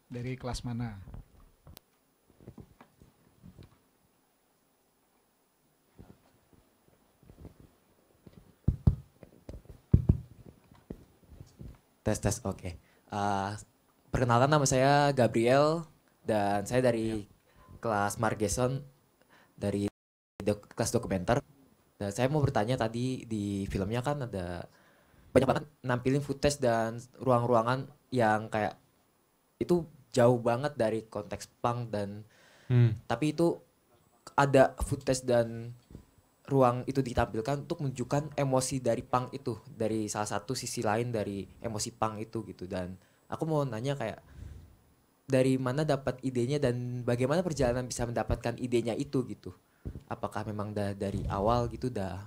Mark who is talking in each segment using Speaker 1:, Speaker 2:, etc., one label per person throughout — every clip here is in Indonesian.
Speaker 1: Dari kelas mana?
Speaker 2: Tes tes oke. Perkenalkan nama saya Gabriel dan saya
Speaker 1: Ya.
Speaker 2: dari kelas Margeson dari kelas dokumenter. Dan saya mau bertanya tadi di filmnya kan ada banyak banget nampilin footage dan ruang-ruangan yang kayak itu jauh banget dari konteks punk dan
Speaker 3: Hmm.
Speaker 2: tapi itu ada footage dan ruang itu ditampilkan untuk menunjukkan emosi dari punk itu dari salah satu sisi lain dari emosi punk itu gitu dan aku mau nanya kayak dari mana dapat idenya dan bagaimana perjalanan bisa mendapatkan idenya itu gitu. Apakah memang dari awal gitu udah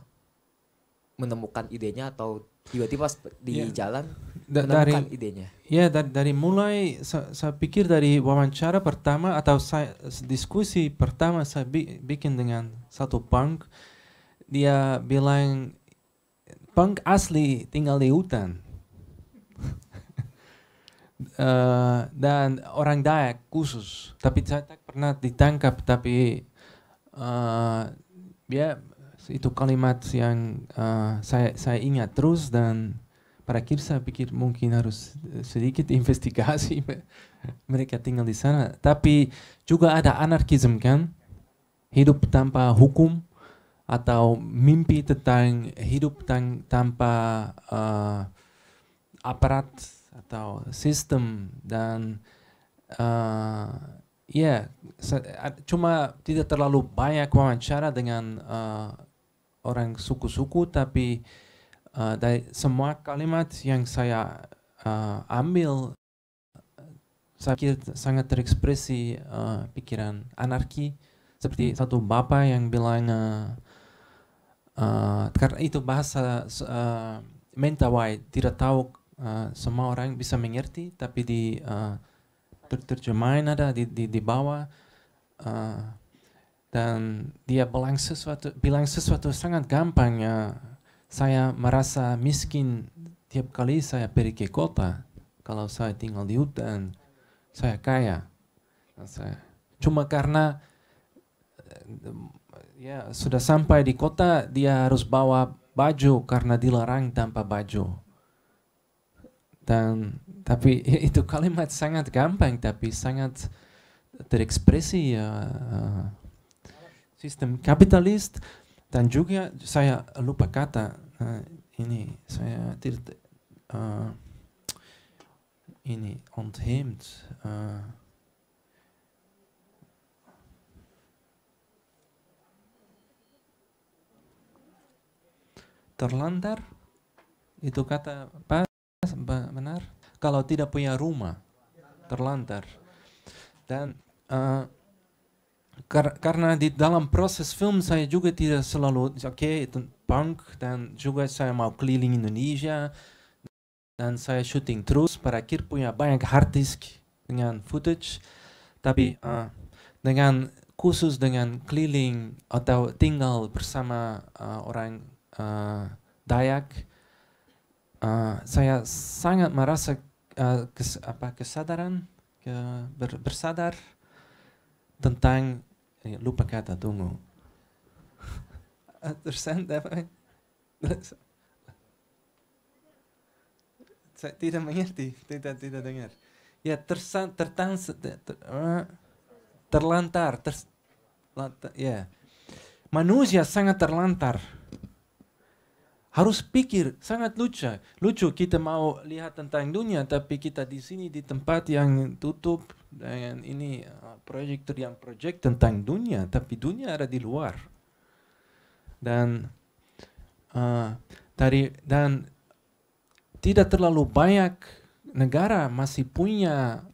Speaker 2: menemukan idenya atau tiba-tiba di
Speaker 3: Ya,
Speaker 2: jalan
Speaker 3: dari
Speaker 2: menemukan idenya?
Speaker 3: ya dari mulai saya pikir dari wawancara pertama atau saya diskusi pertama saya bikin dengan satu punk, dia bilang punk asli tinggal di hutan. Dan orang Dayak khusus, tapi saya tak pernah ditangkap, tapi ya itu kalimat yang saya ingat terus dan pada akhir saya pikir mungkin harus sedikit investigasi mereka tinggal di sana. Tapi juga ada anarkisme kan, hidup tanpa hukum atau mimpi tentang hidup tanpa aparat atau sistem dan ya cuma tidak terlalu banyak wawancara dengan orang suku-suku, tapi dari semua kalimat yang saya ambil saya pikir sangat terekspresi pikiran anarki seperti satu bapak yang bilang karena itu bahasa mentawai tidak tahu semua orang bisa mengerti, tapi di terjemahan ada di bawah dan dia bilang sesuatu sangat gampang ya. Saya merasa miskin tiap kali saya pergi ke kota. Kalau saya tinggal di hutan, saya kaya. Cuma karena ya sudah sampai di kota dia harus bawa baju karena dilarang tanpa baju. Dan tapi itu kalimat sangat gampang tapi sangat terekspresi sistem kapitalis. Dan juga saya lupa kata ini saya tidak ini ontheemd terlantar itu kata pas benar kalau tidak punya rumah terlantar. Dan karena di dalam proses film saya juga tidak selalu itu punk dan juga saya mau keliling Indonesia dan saya syuting terus pada akhir punya banyak hard disk dengan footage, tapi dengan khusus dengan keliling atau tinggal bersama orang Dayak, saya sangat merasa kesadaran bersadar tentang lupa kata tunggu tersandar saya tidak mengerti tidak dengar ya terlantar ya manusia sangat terlantar harus pikir sangat lucu kita mau lihat tentang dunia tapi kita di sini di tempat yang tutup dengan ini proyektor yang project tentang dunia tapi dunia ada di luar dan dan tidak terlalu banyak negara masih punya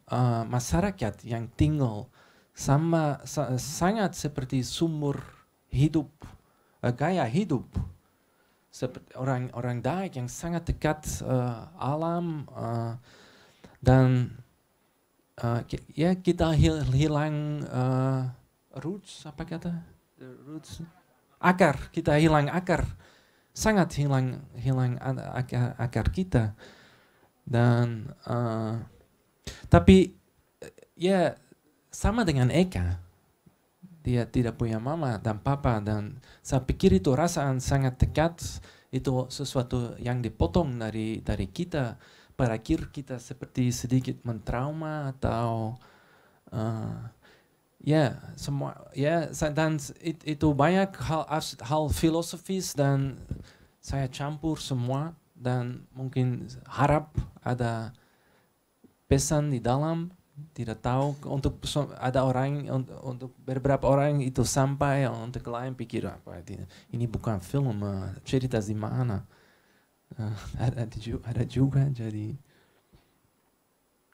Speaker 3: masyarakat yang tinggal sangat seperti sumber hidup gaya hidup seperti orang Dayak yang sangat dekat alam dan ya kita hilang roots apa kata roots akar kita hilang akar sangat hilang akar kita dan tapi ya sama dengan Eka. Dia tidak punya mama dan papa, dan saya pikir itu rasaan sangat dekat. Itu sesuatu yang dipotong dari kita. Pada akhir kita seperti sedikit mentrauma atau ya semua ya dan itu banyak hal filosofis, dan saya campur semua, dan mungkin harap ada pesan di dalam. Tidak tahu untuk ada orang, untuk beberapa orang itu sampai, untuk lain pikir apa ini bukan film, cerita di mana. Ada juga, jadi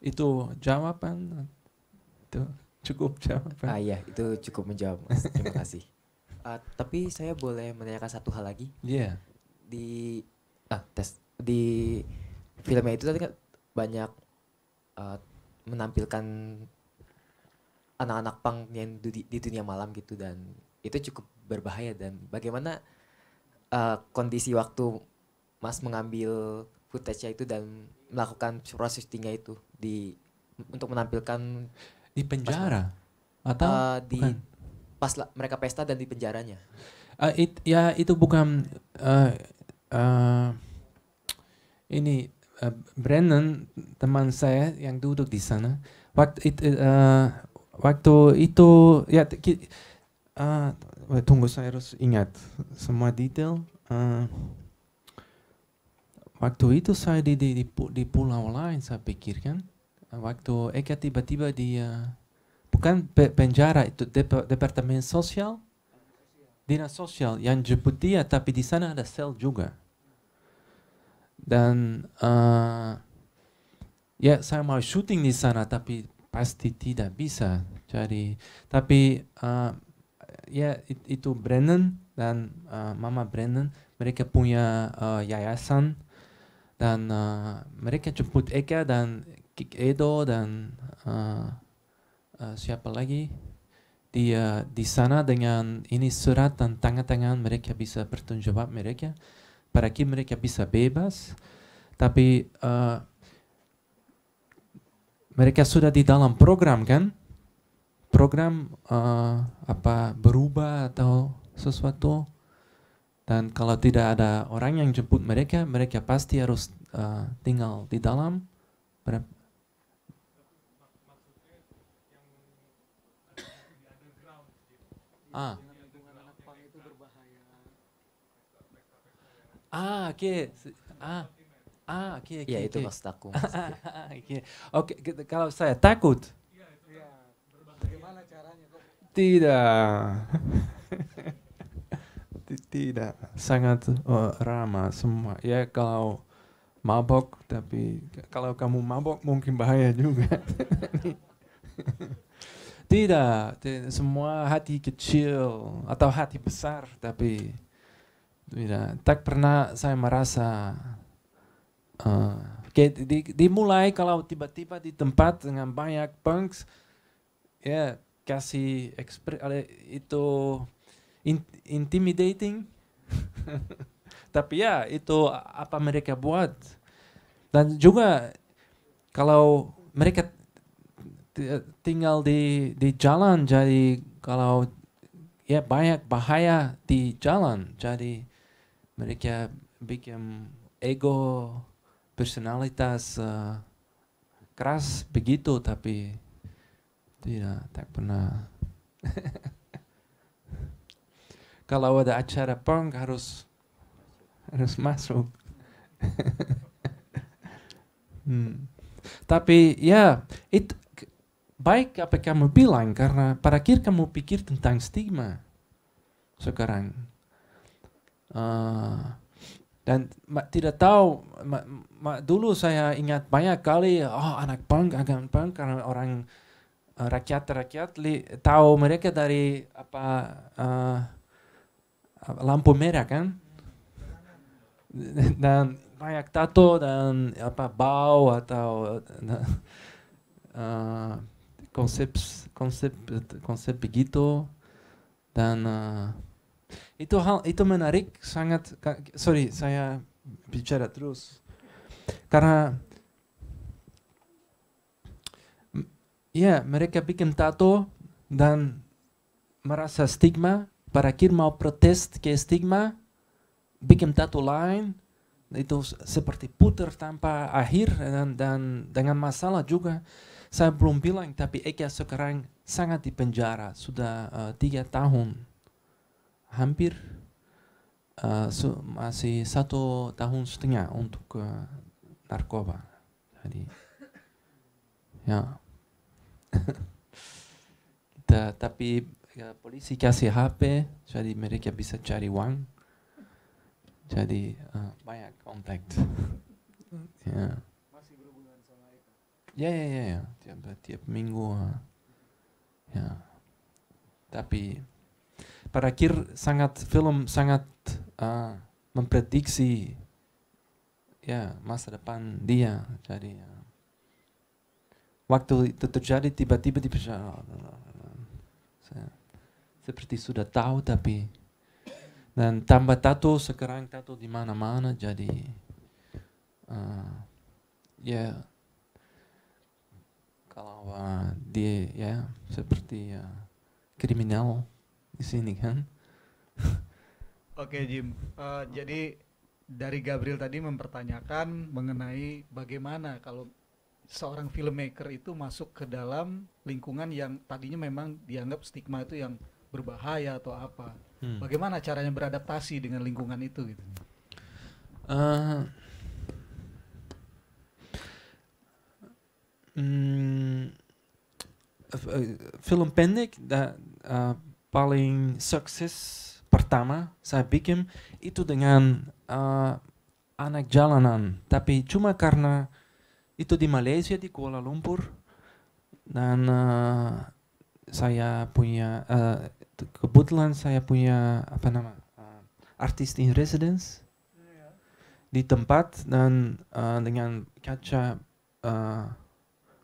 Speaker 3: itu jawaban, itu cukup jawaban.
Speaker 2: Iya, itu cukup menjawab, Mas. Terima kasih. Tapi saya boleh menanyakan satu hal lagi.
Speaker 3: Iya.
Speaker 2: Di filmnya itu tadi kan banyak menampilkan anak-anak punk yang di dunia malam gitu, dan itu cukup berbahaya. Dan bagaimana kondisi waktu Mas mengambil footage-nya itu dan melakukan proses syutingnya itu untuk menampilkan
Speaker 3: Di penjara atau bukan?
Speaker 2: pas mereka pesta dan di penjaranya.
Speaker 3: Ya itu bukan ini Brandon, teman saya yang duduk di sana. Waktu itu ya tunggu, saya harus ingat semua detail. Waktu itu saya di pulau lain, saya pikirkan. Waktu Eka tiba-tiba bukan penjara, itu departemen sosial, dinas sosial yang jemput dia, tapi di sana ada sel juga. Dan ya saya mau syuting di sana, tapi pasti tidak bisa. Jadi tapi ya itu Brandon dan Mama Brandon, mereka punya yayasan, dan mereka jemput Eka dan Kik Edo dan siapa lagi di sana dengan ini surat dan tangan mereka bisa bertanggung jawab mereka. Pada akhir mereka bisa bebas, tapi mereka sudah di dalam program kan? Program berubah atau sesuatu. Dan kalau tidak ada orang yang jemput mereka, mereka pasti harus tinggal di dalam. Oke. Oke.
Speaker 2: Ya itu maksud aku.
Speaker 3: Oke, kalau saya takut.
Speaker 1: Bagaimana caranya?
Speaker 3: Tidak. Tidak, sangat ramah semua. Ya kalau mabok, tapi kalau kamu mabok mungkin bahaya juga. Tidak, semua hati kecil atau hati besar, tapi tidak. Tak pernah saya merasa dimulai kalau tiba-tiba di tempat dengan banyak punks, ya kasih itu intimidating. Tapi ya itu apa mereka buat. Dan juga kalau mereka tinggal di jalan, jadi kalau ya banyak bahaya di jalan, jadi mereka bikin ego, personalitas keras begitu, tapi tak pernah. Kalau ada acara punk harus masuk. Tapi ya itu baik apa kamu bilang, karena pada akhir kamu pikir tentang stigma sekarang. Dan tidak tahu, dulu saya ingat banyak kali, anak punk, karena orang rakyat tahu mereka dari lampu merah kan, dan banyak tato dan bau atau konsep begitu. Dan itu menarik sangat. Sorry, saya bicara terus karena Ya, mereka bikin tato dan merasa stigma, pada akhir mau protes ke stigma, bikin tato lain, itu seperti putar tanpa akhir dan dengan masalah juga. Saya belum bilang, tapi Eka sekarang sangat di penjara, sudah 3 tahun, hampir masih 1,5 tahun untuk narkoba. Jadi, ya. Tapi ya, polisi kasih HP, jadi mereka bisa cari uang. Jadi banyak kontak. Ya.
Speaker 1: Masih berhubungan sama Eka?
Speaker 3: Ya. Tiap minggu. Ya. Tapi pada akhir film sangat memprediksi ya masa depan dia. Jadi waktu itu terjadi tiba-tiba seperti sudah tahu, tapi dan tambah tato, sekarang tato di mana-mana, jadi ya kalau dia ya seperti kriminal di sini kan.
Speaker 1: Oke Jim, jadi dari Gabriel tadi mempertanyakan mengenai bagaimana kalau seorang filmmaker itu masuk ke dalam lingkungan yang tadinya memang dianggap stigma itu yang berbahaya atau apa. Bagaimana caranya beradaptasi dengan lingkungan itu gitu?
Speaker 3: Film pendek paling sukses pertama saya bikin itu dengan anak jalanan, tapi cuma karena itu di Malaysia, di Kuala Lumpur, dan saya punya kebetulan saya punya artist in residence di tempat, dan dengan kaca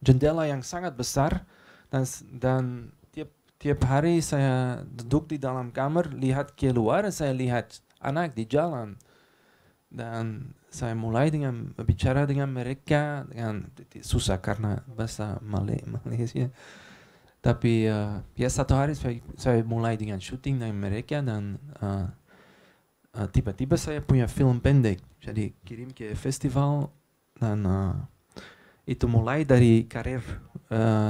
Speaker 3: jendela yang sangat besar, dan tiap hari saya duduk di dalam kamar, lihat keluar, saya lihat anak di jalan, dan saya mulai dengan berbicara dengan mereka, dengan susah karena bahasa Malaysia. Tapi ya satu hari saya mulai dengan syuting dengan mereka, dan tiba-tiba saya punya film pendek, jadi kirim ke festival, dan itu mulai dari karir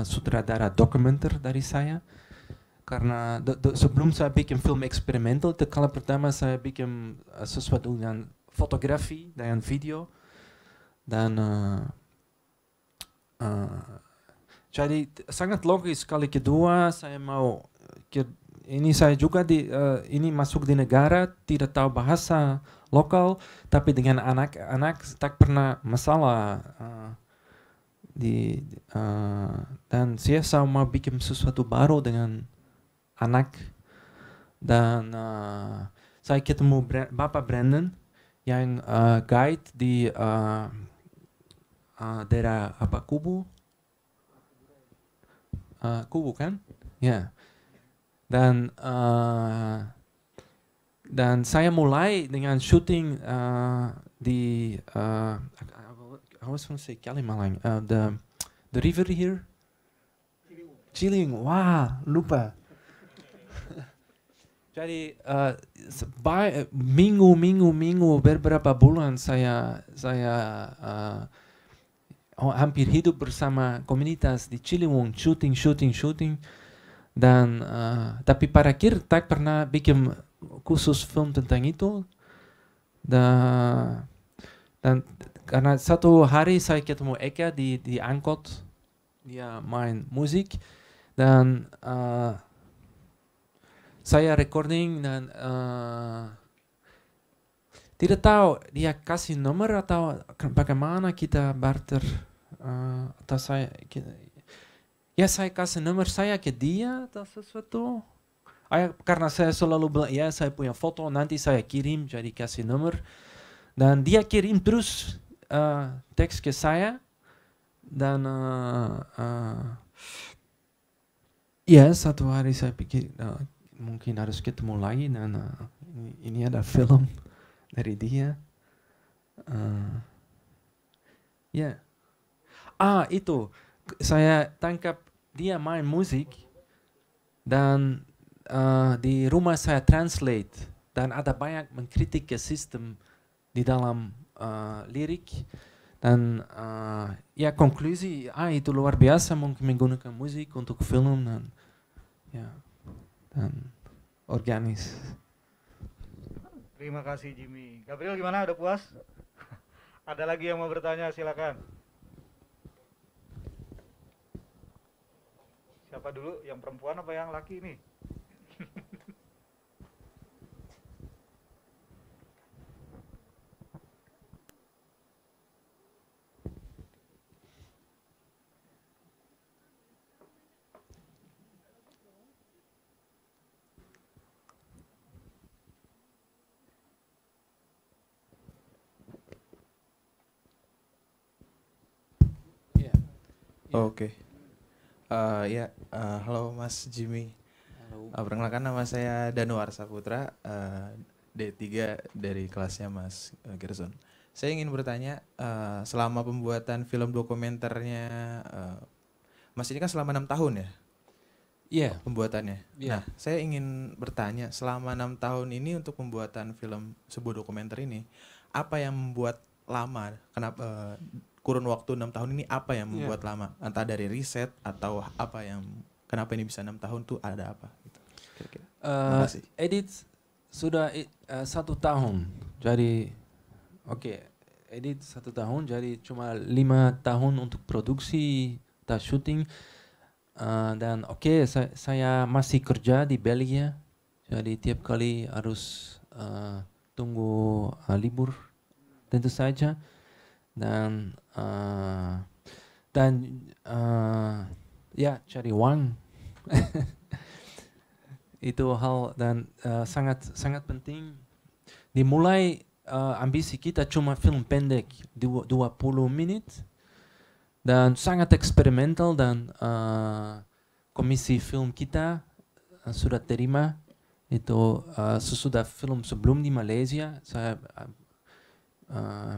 Speaker 3: sutradara dokumenter dari saya. Karena sebelum saya bikin film eksperimental, kali pertama saya bikin sesuatu dengan fotografi dengan video, dan jadi sangat logis. Kali kedua saya mau ini saya juga ini masuk di negara tidak tahu bahasa lokal, tapi dengan anak-anak tak pernah masalah dan saya mau bikin sesuatu baru dengan anak, dan saya ketemu Bapak Brandon yang guide di daerah Kubu, Kubu kan, ya. Dan saya mulai dengan syuting di I was going to say Kalimalang, the river here, Ciliwung. Wah, lupa. Jadi minggu beberapa bulan saya hampir hidup bersama komunitas di Ciliwung, syuting, dan tapi pada akhir tak pernah bikin khusus film tentang itu, dan karena satu hari saya ketemu Eka di angkot, dia main musik, dan saya recording, dan tidak tahu dia kasih nomor atau bagaimana kita barter, atau saya kasih nomor saya ke dia atau sesuatu. Karena saya selalu bilang ya saya punya foto, nanti saya kirim, jadi kasih nomor, dan dia kirim terus teks ke saya, dan ya satu hari saya pikir mungkin harus ketemu lagi, dan ini ada film dari dia. Ya. Itu saya tangkap dia main musik dan di rumah saya translate dan ada banyak mengkritik ke sistem di dalam lirik dan ya konklusi itu luar biasa mungkin menggunakan musik untuk film dan ya dan organis.
Speaker 1: Terima kasih Jimmy. Gabriel gimana? Udah puas? Ada lagi yang mau bertanya? Silakan. Siapa dulu? Yang perempuan apa yang laki nih?
Speaker 4: Oke. Halo Mas Jimmy. Perkenalkan nama saya Danuar Saputra, D3 dari kelasnya Mas Gerson. Saya ingin bertanya, selama pembuatan film dokumenternya, Mas ini kan selama 6 tahun ya?
Speaker 3: Iya.
Speaker 4: Pembuatannya.
Speaker 3: Iya.
Speaker 4: Nah, saya ingin bertanya, selama 6 tahun ini untuk pembuatan film sebuah dokumenter ini, apa yang membuat lama? Kenapa kurun waktu 6 tahun ini apa yang membuat lama? Entah dari riset atau apa yang kenapa ini bisa 6 tahun tuh ada apa gitu. Kira-kira. Terima kasih.
Speaker 3: Edit sudah 1 tahun. Jadi edit 1 tahun jadi cuma 5 tahun untuk produksi dan syuting. Dan saya masih kerja di Belgia. Jadi tiap kali harus tunggu libur tentu saja. Dan ya cari uang itu hal dan sangat penting. Dimulai ambisi kita cuma film pendek 20 menit dan sangat eksperimental dan komisi film kita sudah terima itu sesudah film sebelum di Malaysia saya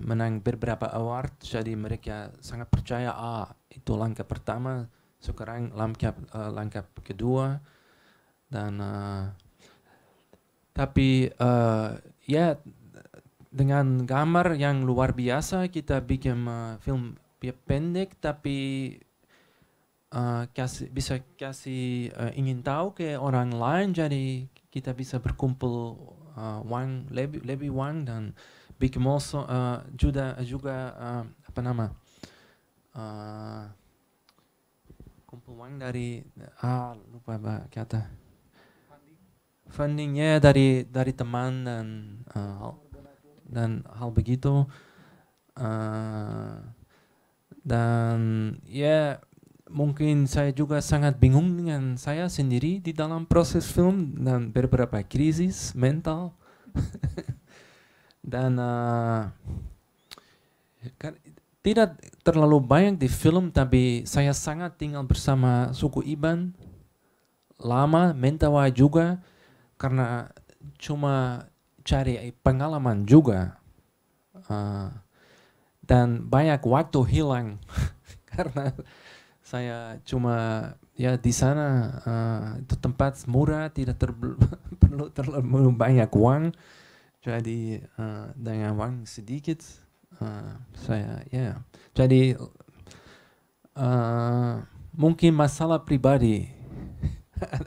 Speaker 3: menang beberapa award, jadi mereka sangat percaya itu langkah pertama, sekarang langkah kedua dan tapi ya dengan gambar yang luar biasa kita bikin film pendek tapi bisa kasih ingin tahu ke orang lain, jadi kita bisa berkumpul uang lebih uang dan bikin also juga kumpul uang dari lupa kata fundingnya dari teman dan hal begitu dan ya mungkin saya juga sangat bingung dengan saya sendiri di dalam proses film dan beberapa krisis mental dan tidak terlalu banyak di film, tapi saya sangat tinggal bersama suku Iban lama, Mentawai juga, karena cuma cari pengalaman juga dan banyak waktu hilang karena saya cuma ya di sana itu tempat murah, tidak perlu terlalu banyak uang. Jadi dengan uang sedikit saya ya jadi mungkin masalah pribadi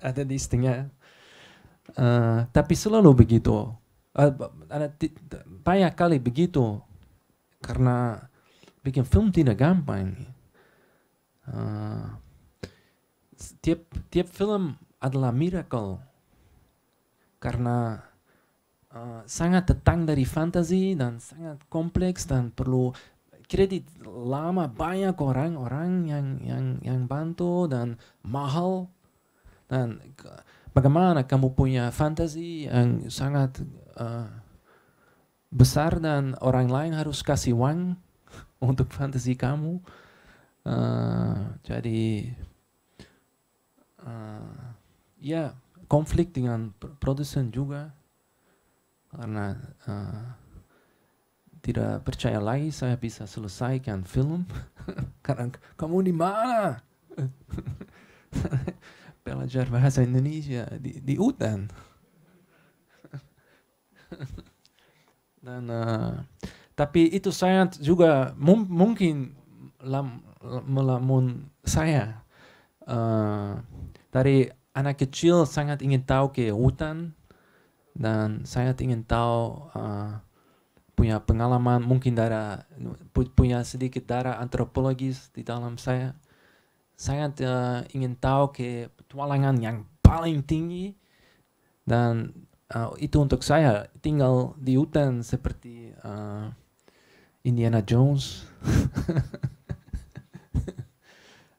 Speaker 3: ada di setengah tapi selalu begitu ada banyak kali begitu karena bikin film tidak gampang. Tiap film adalah miracle karena sangat datang dari fantasi dan sangat kompleks dan perlu kredit lama banyak orang yang bantu dan mahal dan bagaimana kamu punya fantasi yang sangat besar dan orang lain harus kasih uang untuk fantasi kamu jadi ya konflik dengan produsen juga karena tidak percaya lagi saya bisa selesaikan film karena kamu di mana belajar bahasa Indonesia di hutan. Dan tapi itu sangat juga mungkin melamun saya dari anak kecil sangat ingin tahu ke hutan dan sangat ingin tahu punya pengalaman mungkin punya sedikit darah antropologis di dalam saya. Sangat ingin tahu ke petualangan yang paling tinggi dan itu untuk saya tinggal di hutan seperti Indiana Jones.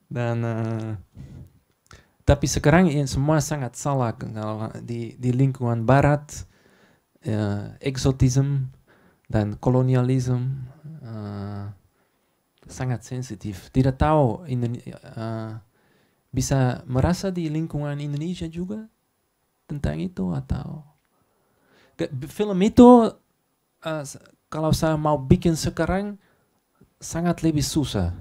Speaker 3: Dan tapi sekarang ini semua sangat salah di lingkungan barat, eksotisme dan kolonialisme sangat sensitif. Tidak tahu bisa merasa di lingkungan Indonesia juga tentang itu atau film itu kalau saya mau bikin sekarang sangat lebih susah.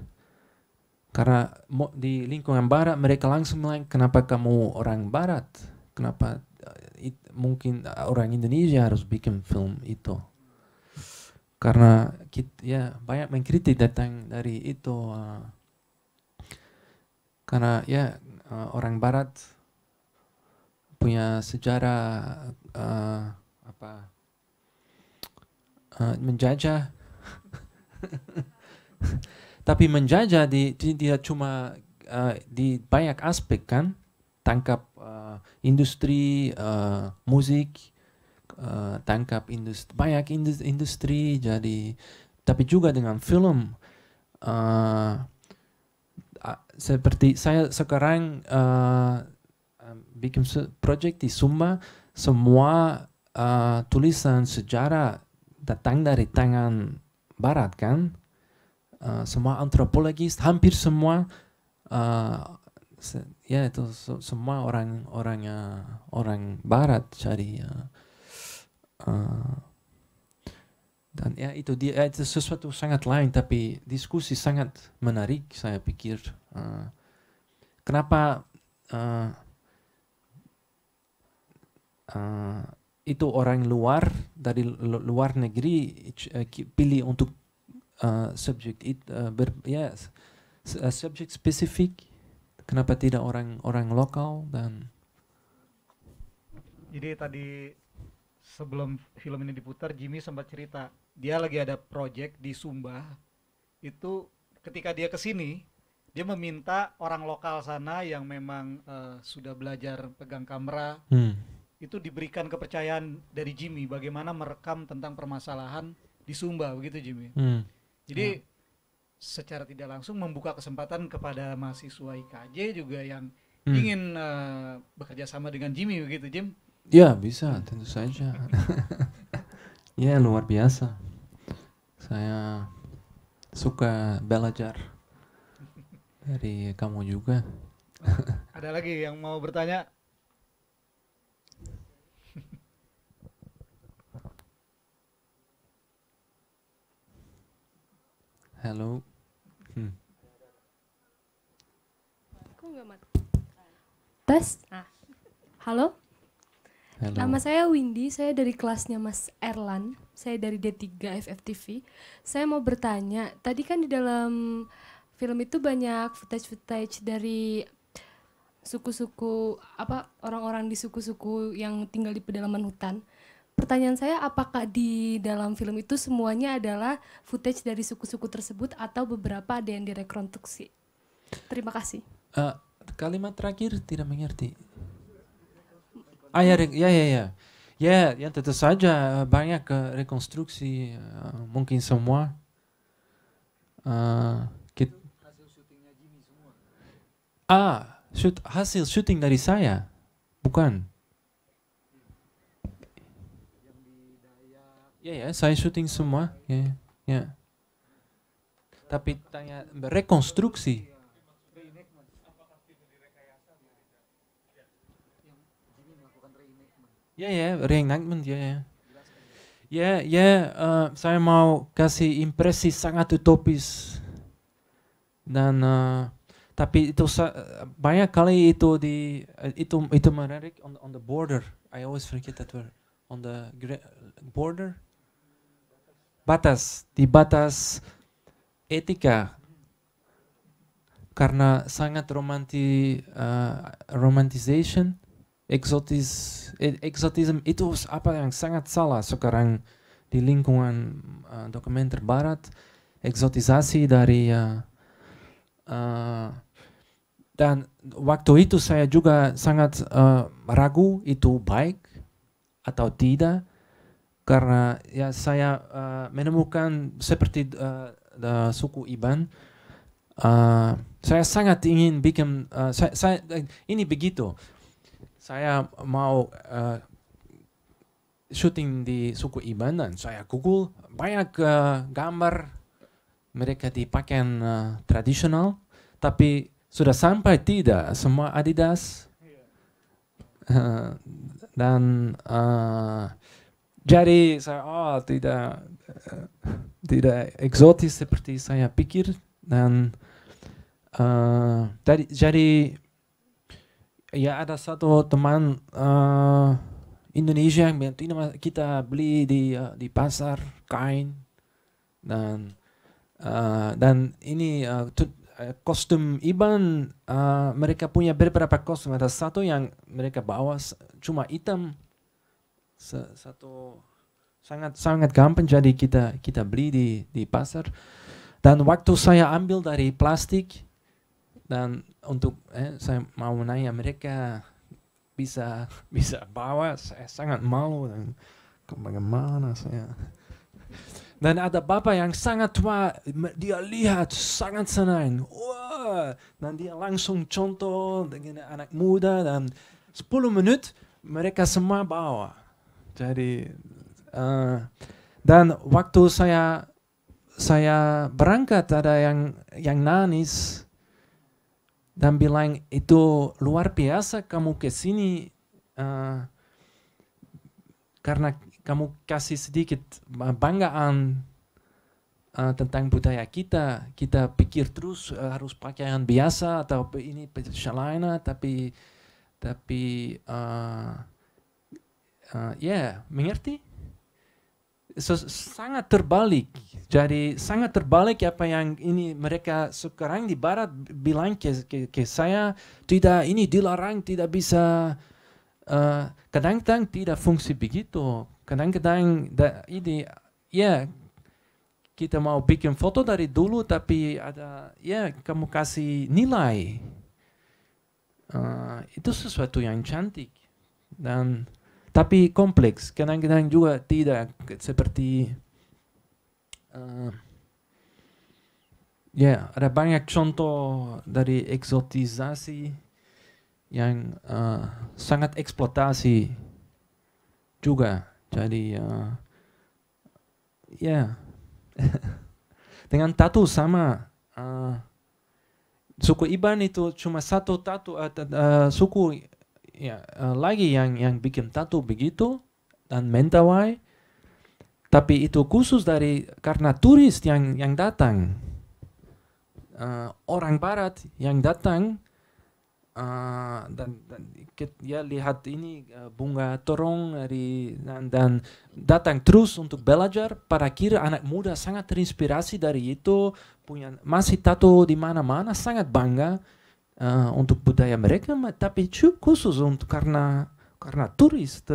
Speaker 3: Karena di lingkungan barat mereka langsung bilang, kenapa kamu orang barat? Kenapa mungkin orang Indonesia harus bikin film itu? Karena kita banyak mengkritik datang dari itu. Karena orang barat punya sejarah menjajah. Tapi menjajah tidak cuma di banyak aspek kan, tangkap industri musik, tangkap banyak industri, jadi tapi juga dengan film. Seperti saya sekarang bikin project di Sumba, semua tulisan sejarah datang dari tangan barat kan. Semua antropologis, hampir semua itu semua orang barat, jadi dan itu itu sesuatu sangat lain, tapi diskusi sangat menarik saya pikir. Kenapa itu orang luar dari luar negeri pilih untuk subjek subjek spesifik, kenapa tidak orang lokal? Dan
Speaker 1: jadi tadi sebelum film ini diputar, Jimmy sempat cerita dia lagi ada project di Sumba. Itu ketika dia kesini, dia meminta orang lokal sana yang memang sudah belajar pegang kamera, itu diberikan kepercayaan dari Jimmy bagaimana merekam tentang permasalahan di Sumba, begitu Jimmy. Jadi secara tidak langsung membuka kesempatan kepada mahasiswa IKJ juga yang ingin bekerja sama dengan Jimmy, begitu Jim?
Speaker 3: Ya bisa, tentu saja. Ya luar biasa. Saya suka belajar dari kamu juga.
Speaker 1: Ada lagi yang mau bertanya?
Speaker 3: Halo.
Speaker 5: Kok nggak mati? Tes. Halo.
Speaker 3: Halo.
Speaker 5: Nama saya Windy, saya dari kelasnya Mas Erlan. Saya dari D3 FFTV. Saya mau bertanya, tadi kan di dalam film itu banyak footage dari suku-suku orang-orang di suku-suku yang tinggal di pedalaman hutan. Pertanyaan saya, apakah di dalam film itu semuanya adalah footage dari suku-suku tersebut atau beberapa ada yang direkonstruksi? Terima kasih.
Speaker 3: Kalimat terakhir tidak mengerti. Ya, tentu saja banyak rekonstruksi, mungkin semua. Hasil syuting dari saya, bukan? Ya, saya syuting semua. Ya. Tapi tanya rekonstruksi. Ya, reenactment, saya mau kasih impresi sangat utopis dan Tapi itu banyak kali itu itu menarik on the border. I always forget that word. On the border. Di batas etika. Karena sangat romanticization, exotism itu apa yang sangat salah sekarang di lingkungan dokumenter barat, eksotisasi dari dan waktu itu saya juga sangat ragu itu baik atau tidak, karena ya saya menemukan seperti suku Iban. Saya sangat ingin bikin ini begitu. Saya mau syuting di suku Iban dan saya Google banyak gambar mereka di pakaian tradisional, tapi sudah sampai tidak semua Adidas dan jadi saya tidak eksotis seperti saya pikir. Dan jadi ya ada satu teman Indonesia yang bilang kita beli di pasar kain dan ini kostum Iban, mereka punya beberapa kostum. Ada satu yang mereka bawa cuma hitam, satu sangat gampang, jadi kita beli di pasar. Dan waktu saya ambil dari plastik dan untuk saya mau nanya mereka bisa bawa, saya sangat malu dan bagaimana saya. Dan ada bapak yang sangat tua, dia lihat sangat senang, wah, dan dia langsung contoh dengan anak muda dan 10 menit mereka semua bawa. Jadi dan waktu saya berangkat ada yang nangis dan bilang itu luar biasa kamu kesini karena kamu kasih sedikit banggaan tentang budaya kita. Kita pikir terus harus pakaian biasa atau ini celana, tapi ya mengerti? Sangat terbalik. Jadi sangat terbalik apa yang ini mereka sekarang di barat bilang ke saya, tidak, ini dilarang, tidak bisa. Kadang-kadang tidak fungsi begitu. Kadang-kadang ini ya kita mau bikin foto dari dulu, tapi ada ya kamu kasih nilai. Itu sesuatu yang cantik dan tapi kompleks, kadang-kadang juga tidak seperti ya ada banyak contoh dari eksotisasi yang sangat eksploitasi juga. Jadi ya dengan tato sama suku Iban itu cuma satu tato suku ya lagi yang bikin tato begitu, dan Mentawai, tapi itu khusus karena turis yang datang, orang barat yang datang dan ya lihat ini bunga terong dan datang terus untuk belajar. Pada kira anak muda sangat terinspirasi dari itu, punya masih tato di mana-mana, sangat bangga untuk budaya mereka, tapi khusus untuk karena turis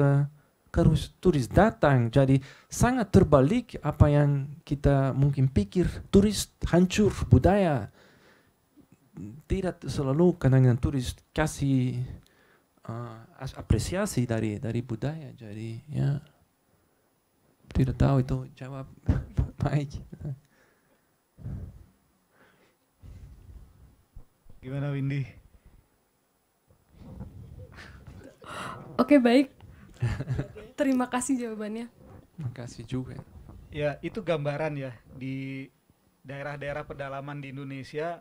Speaker 3: datang. Jadi sangat terbalik apa yang kita mungkin pikir, turis hancur budaya. Tidak selalu kadang-kadang turis kasih apresiasi dari budaya. Jadi ya tidak tahu itu jawab baik.
Speaker 1: Gimana Windy?
Speaker 5: Oke, baik. Terima kasih jawabannya.
Speaker 3: Terima kasih juga.
Speaker 1: Ya, itu gambaran ya di daerah-daerah pedalaman di Indonesia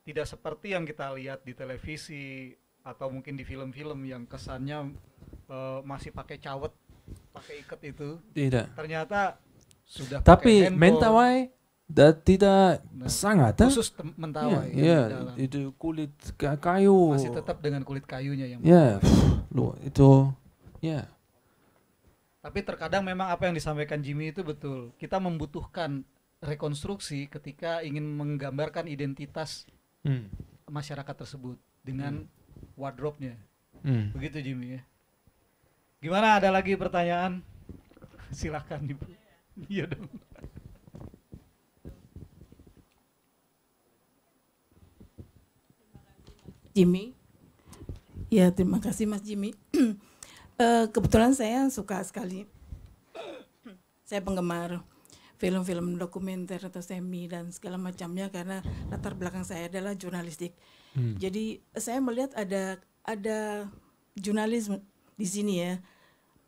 Speaker 1: tidak seperti yang kita lihat di televisi atau mungkin di film-film yang kesannya masih pakai cawet, pakai ikat itu.
Speaker 3: Tidak.
Speaker 1: Ternyata sudah
Speaker 3: Tapi
Speaker 1: pakai handphone.
Speaker 3: Mentawai dan tidak
Speaker 1: Nah,
Speaker 3: sangat
Speaker 1: khusus mentawai yang di dalam.
Speaker 3: itu kulit kayu
Speaker 1: Masih tetap dengan kulit kayunya yang
Speaker 3: ya
Speaker 1: mentawai.
Speaker 3: itu ya
Speaker 1: Tapi terkadang memang apa yang disampaikan Jimmy itu betul. Kita membutuhkan rekonstruksi ketika ingin menggambarkan identitas masyarakat tersebut dengan wardrobe-nya. Begitu Jimmy ya. Gimana, ada lagi pertanyaan? Silakan Ibu. Iya dong.
Speaker 6: Jimmy. Ya, terima kasih Mas Jimmy. Kebetulan saya suka sekali. Saya penggemar film-film dokumenter atau semi dan segala macamnya karena latar belakang saya adalah jurnalistik. Jadi saya melihat ada jurnalisme di sini ya.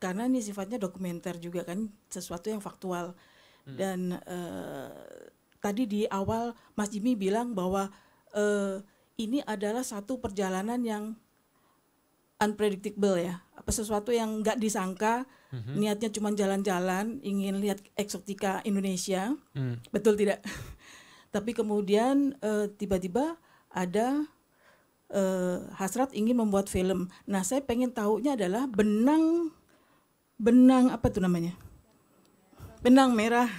Speaker 6: Karena ini sifatnya dokumenter juga kan, sesuatu yang faktual. Dan tadi di awal Mas Jimmy bilang bahwa ini adalah satu perjalanan yang unpredictable ya, apa sesuatu yang nggak disangka, niatnya cuma jalan-jalan, ingin lihat eksotika Indonesia, betul tidak? Tapi kemudian tiba-tiba ada hasrat ingin membuat film. Nah, saya pengen tahunya adalah benang apa tuh namanya? Benang merah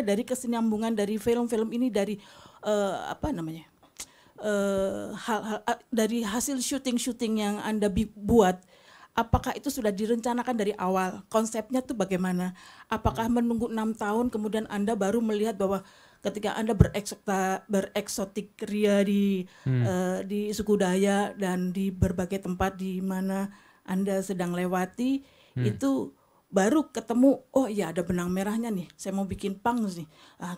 Speaker 6: dari kesinambungan dari film-film ini dari apa namanya? Dari hasil syuting yang Anda buat, apakah itu sudah direncanakan dari awal? Konsepnya tuh bagaimana? Apakah menunggu 6 tahun kemudian Anda baru melihat bahwa ketika Anda bereksotik ria di suku Dayak dan di berbagai tempat di mana Anda sedang lewati, itu baru ketemu, oh iya ada benang merahnya nih, saya mau bikin punk nih.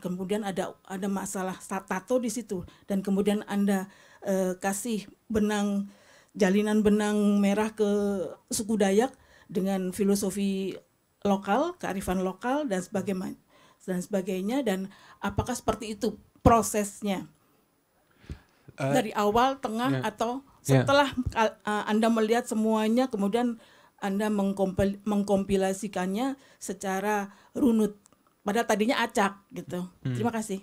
Speaker 6: Kemudian ada masalah tato di situ, dan kemudian Anda kasih jalinan benang merah ke suku Dayak dengan filosofi lokal, kearifan lokal dan sebagainya, dan apakah seperti itu prosesnya dari awal, tengah atau setelah Anda melihat semuanya kemudian Anda mengkompilasikannya secara runut, padahal tadinya acak gitu. Terima kasih.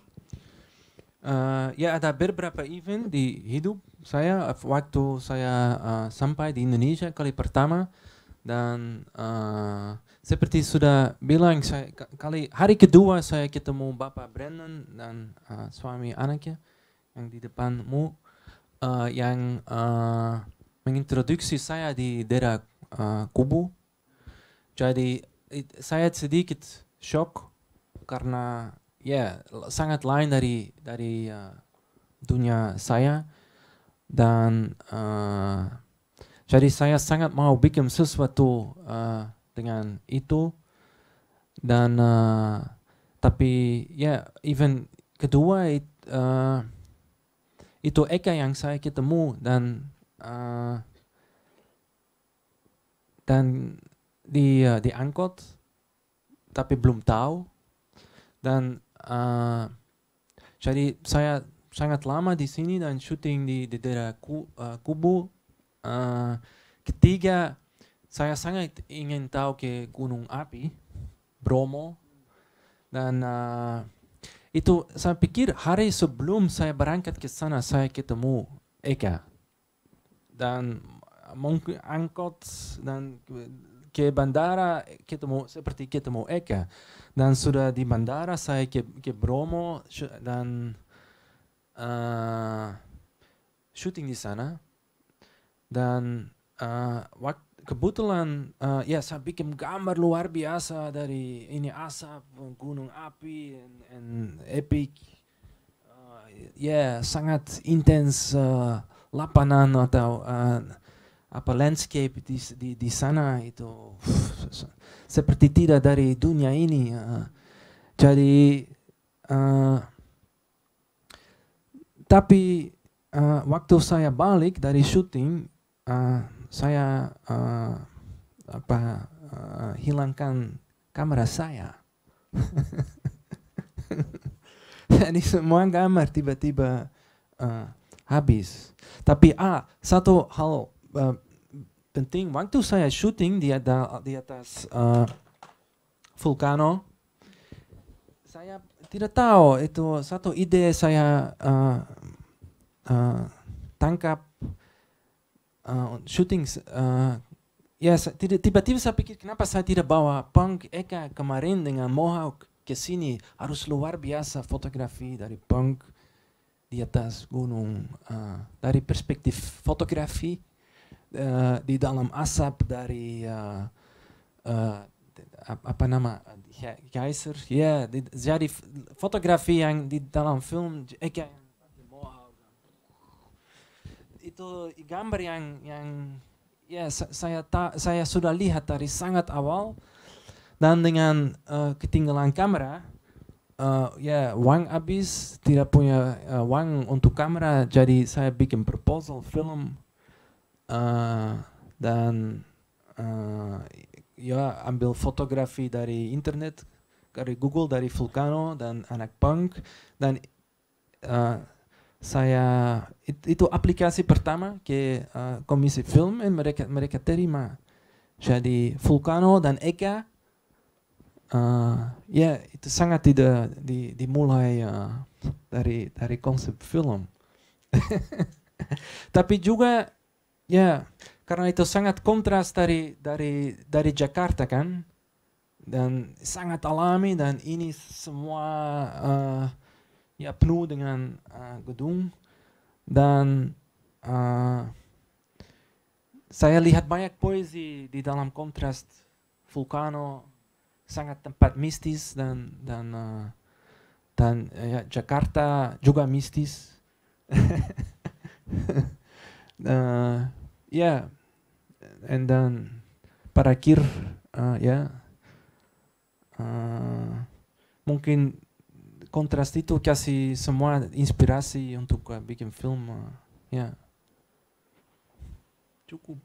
Speaker 3: Ya, ada beberapa event di hidup saya waktu saya sampai di Indonesia kali pertama, dan seperti sudah bilang, hari kedua saya ketemu Bapak Brennan dan suami anaknya yang di depanmu, yang mengintroduksi saya di daerah Kubu. Jadi saya sedikit shock karena sangat lain dari dunia saya, dan jadi saya sangat mau bikin sesuatu dengan itu, dan tapi event kedua itu Eka yang saya ketemu, dan diangkut tapi belum tahu, dan jadi saya sangat lama di sini dan syuting di daerah Kubu. Ketiga, saya sangat ingin tahu ke Gunung Api Bromo, dan itu saya pikir hari sebelum saya berangkat ke sana saya ketemu Eka, dan mungkin angkot dan ke bandara seperti ketemu Eka, dan sudah di bandara saya ke Bromo dan syuting di sana, dan kebetulan saya bikin gambar luar biasa dari ini asap gunung api and epic, sangat intens lapangan atau landscape di sana itu seperti tidak dari dunia ini. Jadi tapi waktu saya balik dari syuting, saya hilangkan kamera saya. Jadi semua gambar tiba-tiba habis. Tapi satu hal penting, waktu saya syuting di atas vulkano, Saya tidak tahu, itu satu ide saya tangkap syuting. Ya, tiba-tiba saya pikir kenapa saya tidak bawa punk Eka kemarin dengan Mohawk ke sini. Harus luar biasa fotografi dari punk di atas gunung. Dari perspektif fotografi di dalam asap dari apa nama Kaiser. Ya, jadi fotografi yang di dalam film Eka yang pakai Mohawk. Itu gambar yang ya saya sudah lihat dari sangat awal, dan dengan ketinggalan kamera, ya uang habis, tidak punya uang untuk kamera, jadi saya bikin proposal film dan ya ambil fotografi dari internet, dari Google, dari Vulcano dan anak punk, dan saya itu aplikasi pertama ke komisi film, mereka terima. Jadi Vulcano dan Eka, ya itu sangat tidak dimulai dari konsep film. Tapi juga ya karena itu sangat kontras dari Jakarta kan, dan sangat alami, dan ini semua ya penuh dengan gedung, dan saya lihat banyak poesi di dalam kontras. Vulcano sangat tempat mistis, dan ya, Jakarta juga mistis. Ya, dan pada akhir ya mungkin kontras itu kasih semua inspirasi untuk bikin film. Ya, cukup.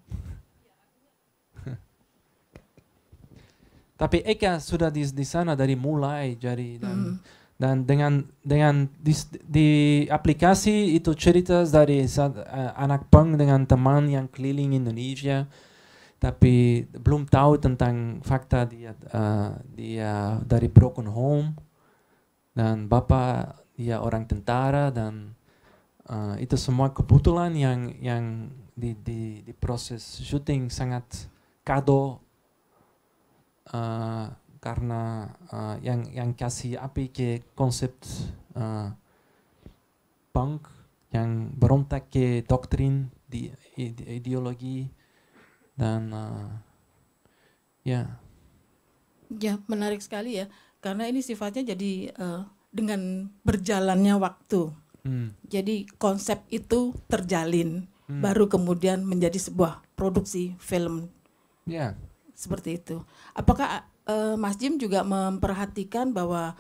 Speaker 3: Tapi Eka sudah di sana dari mulai, jadi dan dengan di aplikasi itu cerita dari anak punk dengan teman yang keliling Indonesia, tapi belum tahu tentang fakta dia dari broken home, dan bapak dia orang tentara, dan itu semua kebetulan yang di proses syuting sangat kado, karena yang kasih api ke konsep punk yang berontak ke doktrin di ideologi, dan ya
Speaker 6: menarik sekali ya, karena ini sifatnya jadi dengan berjalannya waktu. Jadi konsep itu terjalin, baru kemudian menjadi sebuah produksi film.
Speaker 3: Ya.
Speaker 6: Seperti itu. Apakah Mas Jim juga memperhatikan bahwa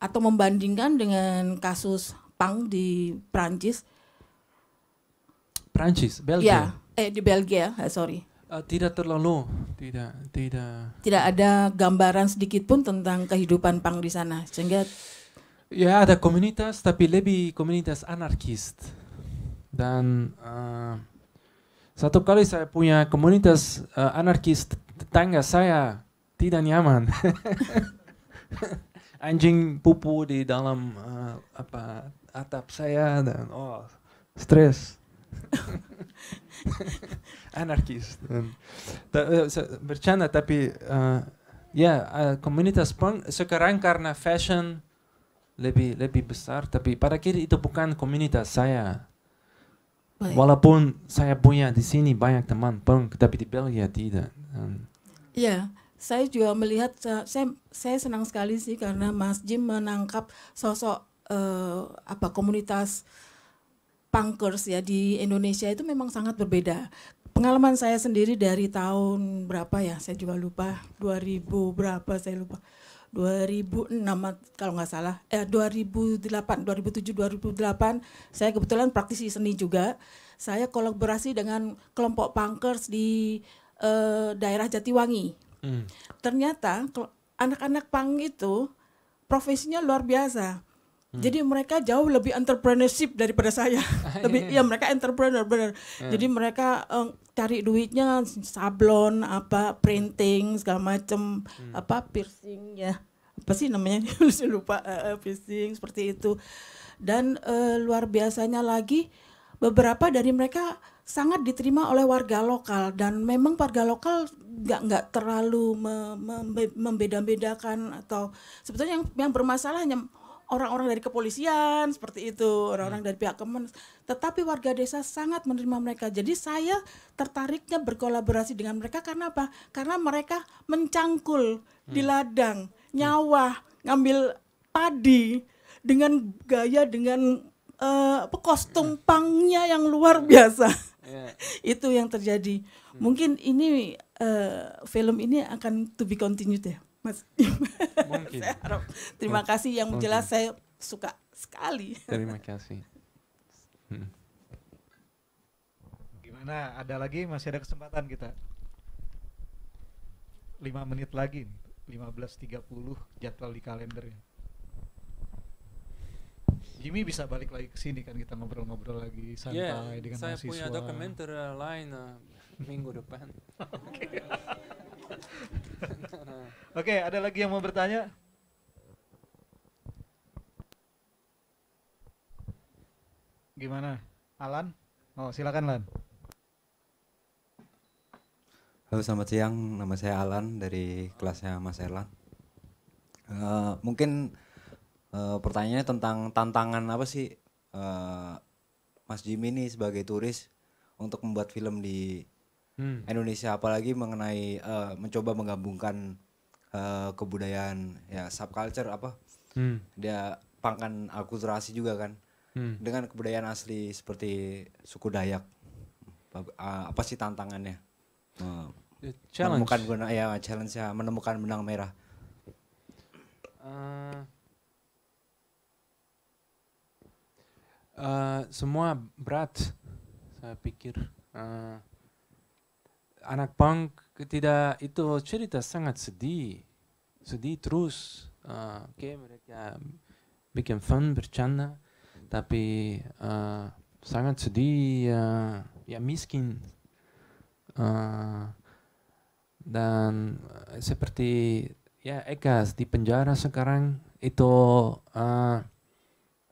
Speaker 6: atau membandingkan dengan kasus punk di Prancis?
Speaker 3: Belgia.
Speaker 6: Ya, di Belgia, sorry.
Speaker 3: Tidak terlalu, tidak.
Speaker 6: Tidak ada gambaran sedikit pun tentang kehidupan punk di sana, sehingga
Speaker 3: ya ada komunitas, tapi lebih komunitas anarkis. Dan satu kali saya punya komunitas anarkis, tetangga saya tidak nyaman. Anjing pupu di dalam atap saya, dan stres. Anarkis. Bercanda, tapi komunitas punk sekarang karena fashion lebih besar, tapi pada akhirnya itu bukan komunitas saya. Baik. Walaupun saya punya di sini banyak teman punk, tapi di Belgia tidak.
Speaker 6: Ya, saya juga melihat, saya senang sekali sih karena Mas Jim menangkap sosok komunitas punkers ya di Indonesia itu memang sangat berbeda. Pengalaman saya sendiri dari tahun berapa ya, saya juga lupa, 2000 berapa saya lupa. 2006 kalau nggak salah, 2007, 2008, saya kebetulan praktisi seni juga. Saya kolaborasi dengan kelompok punkers di daerah Jatiwangi. Ternyata anak-anak punk itu profesinya luar biasa. Jadi mereka jauh lebih entrepreneurship daripada saya. Ya mereka entrepreneur benar. Jadi mereka cari duitnya sablon, printing segala macam, piercing ya, apa sih namanya lupa, phishing seperti itu. Dan luar biasanya lagi beberapa dari mereka sangat diterima oleh warga lokal, dan memang warga lokal nggak terlalu membeda-bedakan, atau sebetulnya yang bermasalah hanya orang-orang dari kepolisian seperti itu, orang-orang dari pihak Kemen, tetapi warga desa sangat menerima mereka. Jadi saya tertariknya berkolaborasi dengan mereka karena apa? Karena mereka mencangkul di ladang, nyawah, ngambil padi dengan gaya, dengan kostum pangnya yang luar biasa. Itu yang terjadi. Mungkin ini film ini akan to be continued ya, Mas.
Speaker 3: Mungkin.
Speaker 6: Saya harap. Terima kasih, yang jelas saya suka sekali.
Speaker 3: Terima kasih.
Speaker 1: Gimana? Ada lagi? Masih ada kesempatan kita. 5 menit lagi. 15.30 jadwal di kalendernya. Jimmy bisa balik lagi ke sini kan, kita ngobrol-ngobrol lagi santai dengan
Speaker 3: saya
Speaker 1: mahasiswa.
Speaker 3: punya dokumenter lain minggu depan.
Speaker 1: Oke, ada lagi yang mau bertanya? Gimana? Alan? Oh, silakan Lan.
Speaker 7: Halo, selamat siang. Nama saya Alan dari kelasnya Mas Erlan. Mungkin pertanyaannya tentang tantangan apa sih Mas Jimmy ini sebagai turis untuk membuat film di Indonesia, apalagi mengenai mencoba menggabungkan kebudayaan ya subculture apa dia pangkan akulturasi juga kan dengan kebudayaan asli seperti suku Dayak. Apa sih tantangannya? Menemukan challenge-nya menemukan benang merah.
Speaker 3: Semua berat, saya pikir. Anak punk tidak, itu cerita sangat sedih terus. Mereka bikin fun, bercanda, tapi sangat sedih, ya miskin. Dan seperti ya Eka di penjara sekarang itu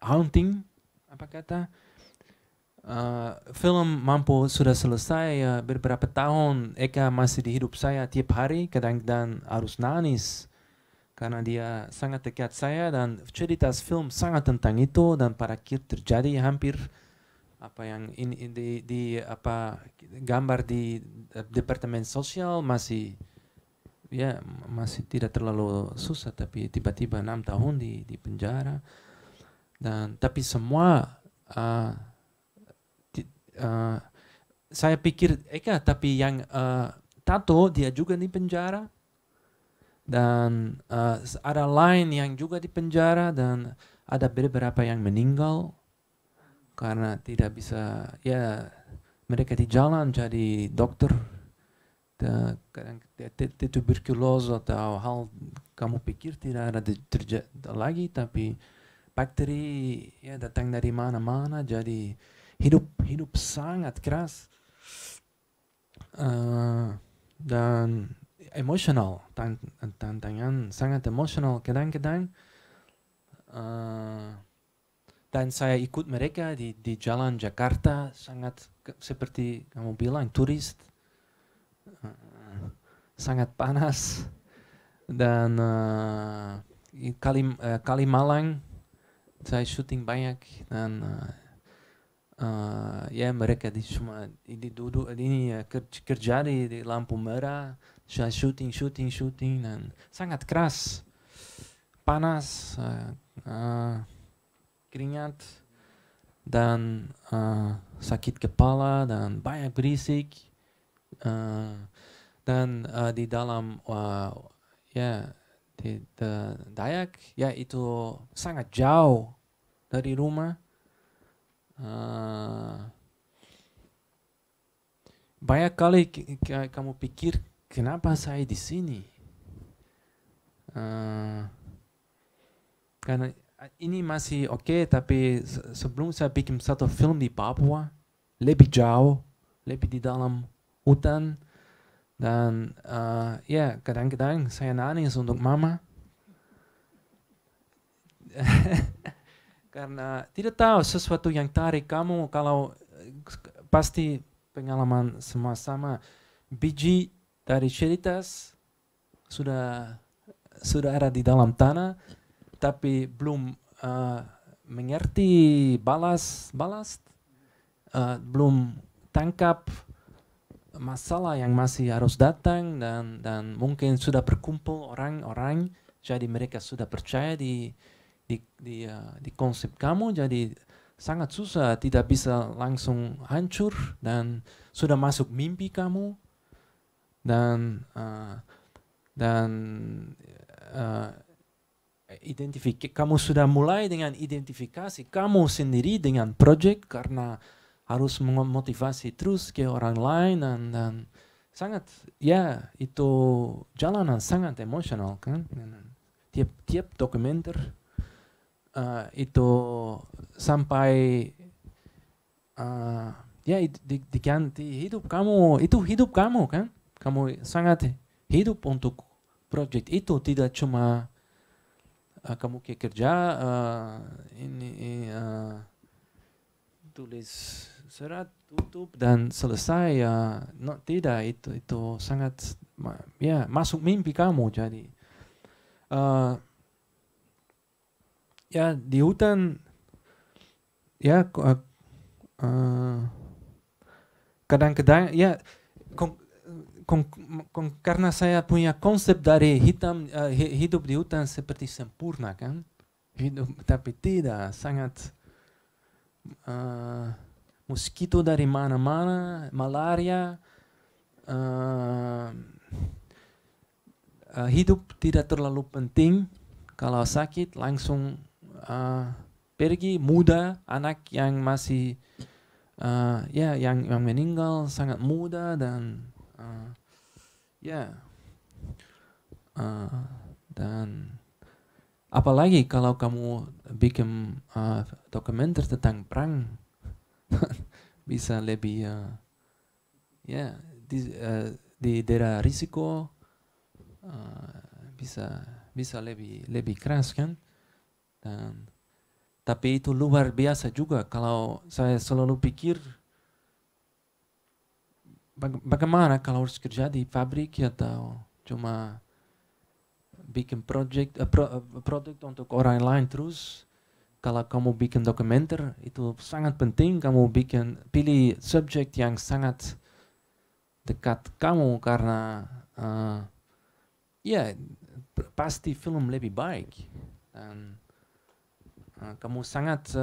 Speaker 3: haunting, apa kata, film mampu sudah selesai beberapa tahun, Eka masih di hidup saya tiap hari, kadang-kadang harus nangis karena dia sangat dekat saya, dan cerita film sangat tentang itu, dan pada akhir terjadi hampir apa yang ini di apa gambar di departemen sosial masih tidak terlalu susah, tapi tiba-tiba 6 tahun di penjara. Dan tapi semua saya pikir Eka, tapi yang Tato dia juga di penjara, dan ada lain yang juga di penjara, dan ada beberapa yang meninggal karena tidak bisa, ya mereka di jalan jadi dokter, tuberkulosis atau hal kamu pikir tidak ada terjadi lagi, tapi bakteri ya datang dari mana-mana, jadi hidup sangat keras dan emosional, tantangan sangat emosional kadang-kadang. Dan saya ikut mereka di jalan Jakarta, sangat seperti kamu bilang turis, sangat panas, dan Kalimalang saya syuting banyak, dan ya mereka cuma duduk ini kerja di lampu merah, saya syuting, dan sangat keras, panas, keringat, dan sakit kepala, dan banyak berisik, dan di dalam di Dayak ya itu sangat jauh dari rumah. Banyak kali kamu pikir kenapa saya di sini, karena ini masih oke, tapi sebelum saya bikin satu film di Papua, lebih jauh, lebih di dalam hutan, dan ya kadang-kadang saya nangis untuk mama, karena tidak tahu sesuatu yang tarik kamu kalau pasti pengalaman sama-sama biji dari cerita sudah ada di dalam tanah tapi belum mengerti balas belum tangkap masalah yang masih harus datang dan mungkin sudah berkumpul orang-orang jadi mereka sudah percaya di konsep kamu jadi sangat susah tidak bisa langsung hancur dan sudah masuk mimpi kamu dan kamu sudah mulai dengan identifikasi kamu sendiri dengan project karena harus memotivasi terus ke orang lain dan sangat ya itu jalanan sangat emosional kan tiap dokumenter itu sampai ya diganti hidup kamu itu hidup kamu kan kamu sangat hidup untuk project itu tidak cuma kamu kerja tulis surat tutup dan selesai tidak itu sangat ya masuk mimpi kamu jadi ya di hutan ya kadang-kadang ya karena saya punya konsep dari hidup di hutan seperti sempurna kan hidup tapi tidak sangat mosquito dari mana-mana malaria hidup tidak terlalu penting kalau sakit langsung pergi muda anak yang masih ya yang meninggal sangat muda dan dan apalagi kalau kamu bikin dokumenter tentang perang bisa lebih di daerah risiko bisa lebih keras kan dan tapi itu luar biasa juga kalau saya selalu pikir bagaimana kalau harus kerja di pabrik atau cuma bikin produk untuk orang lain terus kalau kamu bikin dokumenter itu sangat penting kamu pilih subjek yang sangat dekat kamu karena ya pasti film lebih baik dan kamu sangat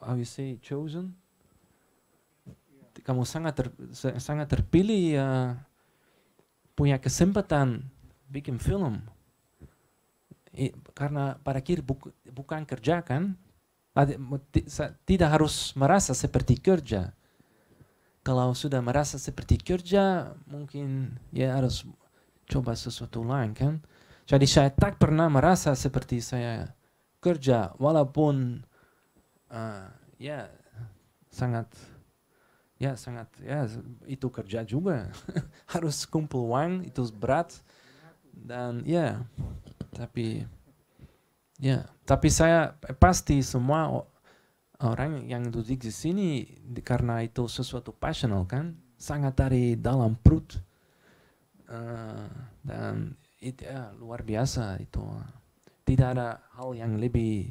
Speaker 3: how you say chosen kamu sangat terpilih punya kesempatan bikin film karena pada akhir bukan kerja kan tidak harus merasa seperti kerja kalau sudah merasa seperti kerja mungkin ya harus coba sesuatu lain kan jadi saya tak pernah merasa seperti saya kerja walaupun ya sangat itu kerja juga harus kumpul uang itu berat dan tapi saya pasti semua orang yang duduk di sini karena itu sesuatu passional kan sangat dari dalam perut dan itu luar biasa itu tidak ada hal yang lebih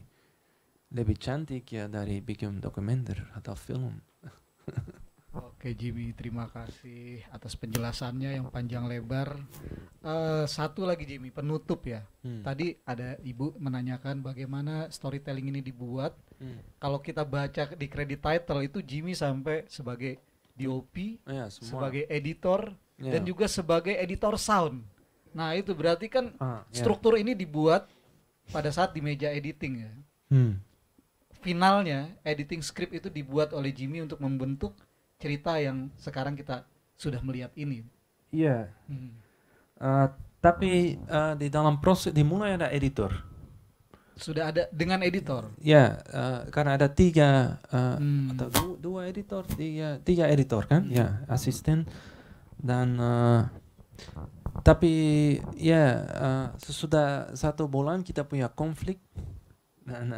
Speaker 3: cantik ya dari bikin dokumenter atau film.
Speaker 1: Oke Jimmy, terima kasih atas penjelasannya yang panjang lebar. Satu lagi Jimmy, penutup ya. Tadi ada ibu menanyakan bagaimana storytelling ini dibuat. Kalau kita baca di credit title itu Jimmy sampai sebagai DOP, sebagai editor, dan juga sebagai editor sound. Nah itu berarti kan struktur ini dibuat pada saat di meja editing ya. Finalnya editing script itu dibuat oleh Jimmy untuk membentuk cerita yang sekarang kita sudah melihat ini.
Speaker 3: Iya. Tapi di dalam proses dimulai ada editor.
Speaker 1: Sudah ada dengan editor.
Speaker 3: Ya, karena ada tiga atau dua editor, tiga editor kan? Ya, asisten dan tapi ya sesudah 1 bulan kita punya konflik Dan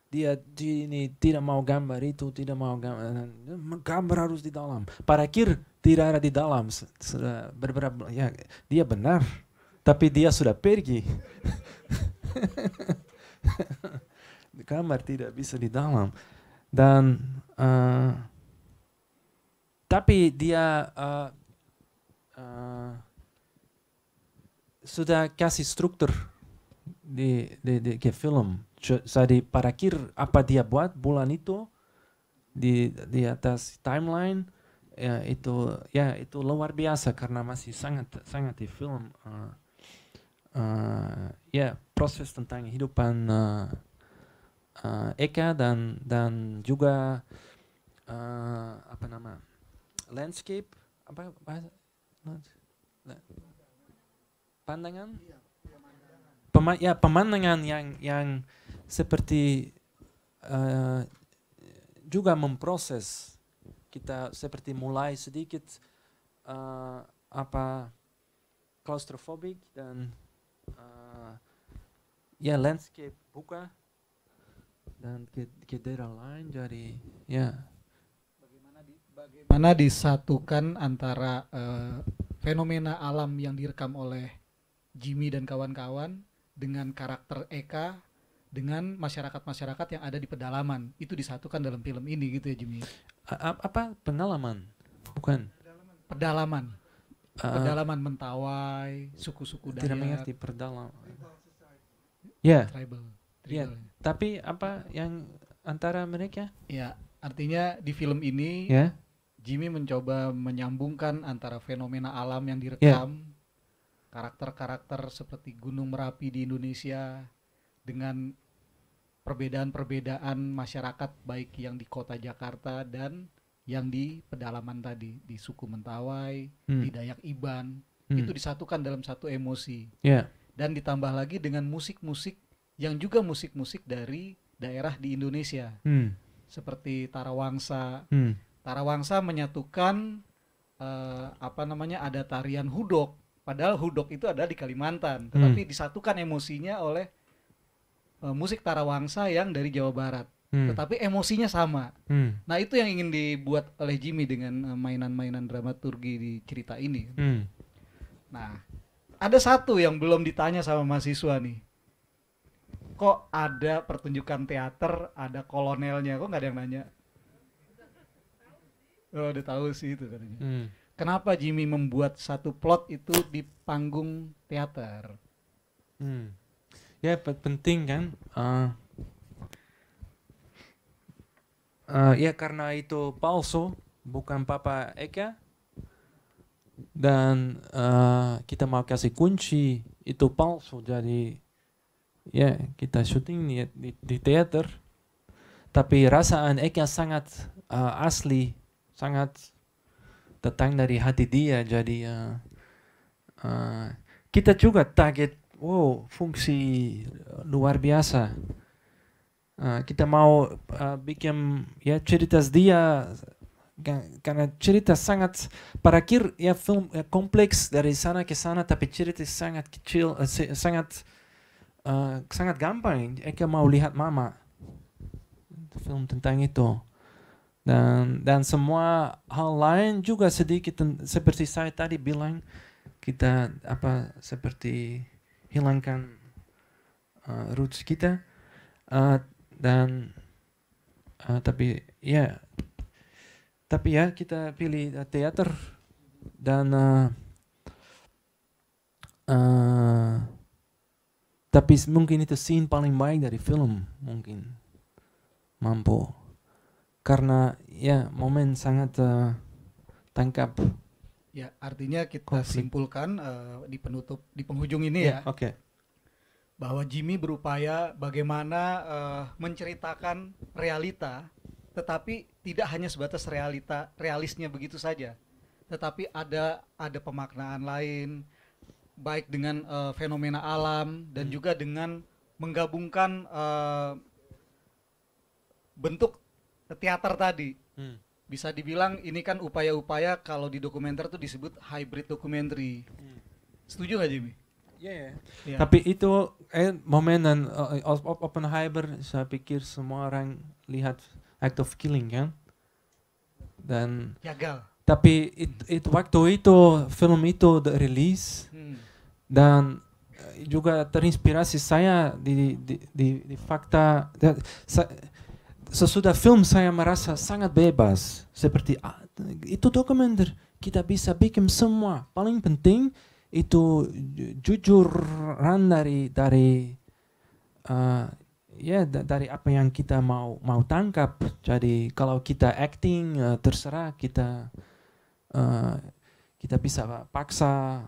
Speaker 3: dia ini tidak mau gambar itu, tidak mau gambar, gambar harus di dalam. Pada akhir tidak ada di dalam. Sudah beberapa, ya dia benar, tapi dia sudah pergi. Gambar tidak bisa di dalam. Dan tapi dia sudah kasih struktur di film. Jadi pada akhir apa dia buat bulan itu di atas timeline itu luar biasa karena masih sangat di film proses tentang kehidupan Eka dan juga apa nama landscape apa bahasa pandangan pemandangan yang seperti juga memproses kita seperti mulai sedikit claustrophobic dan landscape buka dan ke daerah lain jadi
Speaker 1: bagaimana disatukan antara fenomena alam yang direkam oleh Jimmy dan kawan-kawan dengan karakter Eka dengan masyarakat-masyarakat yang ada di pedalaman itu disatukan dalam film ini gitu ya Jimmy.
Speaker 3: Apa pengalaman? Bukan.
Speaker 1: Pedalaman. Pedalaman Mentawai, suku-suku Dayak.
Speaker 3: Tidak mengerti pedalaman. Ya.
Speaker 1: Tribal.
Speaker 3: Ya. Tapi apa yang antara mereka?
Speaker 1: Ya, artinya di film ini Jimmy mencoba menyambungkan antara fenomena alam yang direkam, karakter-karakter seperti Gunung Merapi di Indonesia dengan perbedaan-perbedaan masyarakat baik yang di kota Jakarta dan yang di pedalaman tadi di suku Mentawai, di Dayak Iban, itu disatukan dalam satu emosi. Dan ditambah lagi dengan musik-musik yang juga musik-musik dari daerah di Indonesia. Seperti Tarawangsa. Tarawangsa menyatukan ada tarian hudok, padahal hudok itu ada di Kalimantan, tetapi disatukan emosinya oleh musik Tarawangsa yang dari Jawa Barat, tetapi emosinya sama. Nah itu yang ingin dibuat oleh Jimmy dengan mainan-mainan dramaturgi di cerita ini. Nah ada satu yang belum ditanya sama mahasiswa nih, kok ada pertunjukan teater ada kolonelnya, kok nggak ada yang nanya? Oh udah tahu sih itu katanya. Kenapa Jimmy membuat satu plot itu di panggung teater?
Speaker 3: Ya penting kan, ya karena itu palsu, bukan Papa Eka, dan kita mau kasih kunci itu palsu, jadi ya kita syuting di teater, tapi rasaan Eka sangat asli, sangat datang dari hati dia, jadi kita juga target. Wow, fungsi luar biasa. Kita mau bikin cerita dia karena cerita sangat pada akhir film kompleks dari sana ke sana, tapi cerita sangat kecil, sangat gampang. Eka mau lihat mama. Film tentang itu. Dan semua hal lain juga sedikit seperti saya tadi bilang, kita seperti hilangkan roots kita, tapi kita pilih teater dan tapi mungkin itu scene paling baik dari film, mungkin mampu karena momen sangat tangkap.
Speaker 1: Ya, artinya kita simpulkan di penghujung ini bahwa Jimmy berupaya bagaimana menceritakan realita, tetapi tidak hanya sebatas realisnya begitu saja, tetapi ada pemaknaan lain, baik dengan fenomena alam dan juga dengan menggabungkan bentuk teater tadi. Bisa dibilang ini kan upaya-upaya kalau di dokumenter tuh disebut hybrid documentary. Setuju nggak Jimmy?
Speaker 3: Yeah.
Speaker 1: Ya.
Speaker 3: Tapi itu momen dan Oppenheimer, saya pikir semua orang lihat Act of Killing kan. Dan
Speaker 1: Gagal.
Speaker 3: tapi waktu itu film itu rilis dan juga terinspirasi saya di fakta. Sesudah film saya merasa sangat bebas seperti itu dokumenter kita bisa bikin semua. Paling penting itu jujuran dari dari apa yang kita mau tangkap. Jadi kalau kita acting terserah kita bisa paksa